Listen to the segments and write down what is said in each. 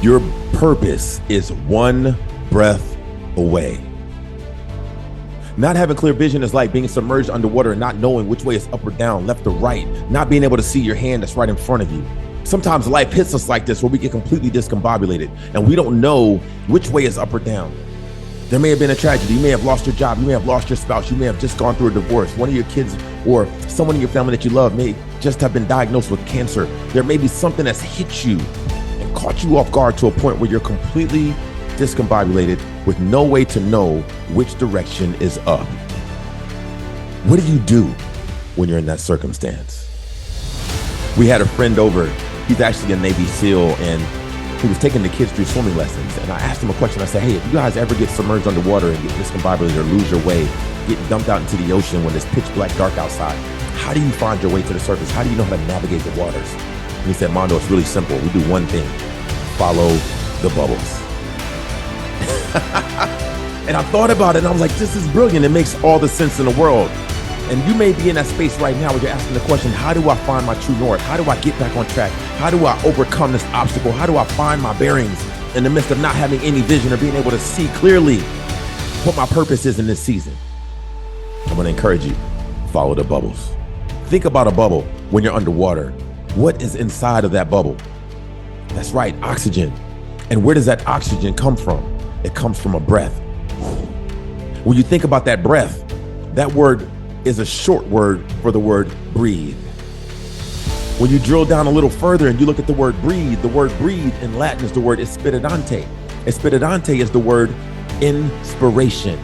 Your purpose is one breath away. Not having clear vision is like being submerged underwater and not knowing which way is up or down, left or right, not being able to see your hand that's right in front of you. Sometimes life hits us like this where we get completely discombobulated and we don't know which way is up or down. There may have been a tragedy. You may have lost your job. You may have lost your spouse. You may have just gone through a divorce. One of your kids or someone in your family that you love may just have been diagnosed with cancer. There may be something that's hit you and caught you off guard to a point where you're completely discombobulated with no way to know which direction is up. What do you do when you're in that circumstance? We had a friend over. He's actually a Navy SEAL, and he was taking the kids through swimming lessons. And I asked him a question. I said, hey, if you guys ever get submerged underwater and get discombobulated or lose your way, get dumped out into the ocean when it's pitch black dark outside, how do you find your way to the surface? How do you know how to navigate the waters? And he said, Mondo, it's really simple. We do one thing: follow the bubbles. And I thought about it and I was like, this is brilliant. It makes all the sense in the world. And you may be in that space right now where you're asking the question, how do I find my true north? How do I get back on track? How do I overcome this obstacle? How do I find my bearings in the midst of not having any vision or being able to see clearly what my purpose is in this season? I'm going to encourage you, follow the bubbles. Think about a bubble when you're underwater. What is inside of that bubble? That's right, oxygen. And where does that oxygen come from? It comes from a breath. When you think about that breath, that word is a short word for the word breathe. When you drill down a little further and you look at the word breathe in Latin is the word espiridante. Espiridante is the word inspiration.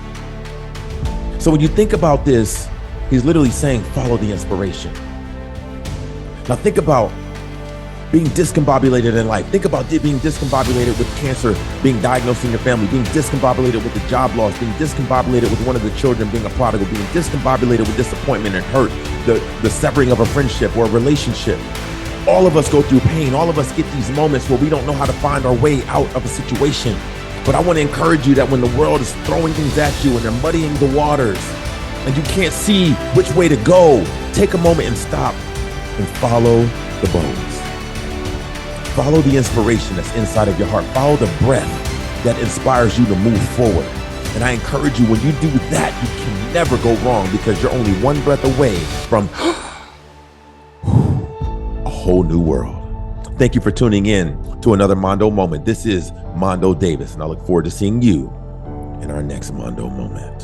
So when you think about this, he's literally saying, follow the inspiration. Now think about being discombobulated in life. Think about being discombobulated with cancer, being diagnosed in your family, being discombobulated with the job loss, being discombobulated with one of the children being a prodigal, being discombobulated with disappointment and hurt, the severing of a friendship or a relationship. All of us go through pain. All of us get these moments where we don't know how to find our way out of a situation. But I want to encourage you that when the world is throwing things at you and they're muddying the waters and you can't see which way to go, take a moment and stop and follow the bubbles. Follow the inspiration that's inside of your heart. Follow the breath that inspires you to move forward. And I encourage you, when you do that, you can never go wrong because you're only one breath away from a whole new world. Thank you for tuning in to another Mondoe Moment. This is Mondoe Davis, and I look forward to seeing you in our next Mondoe Moment.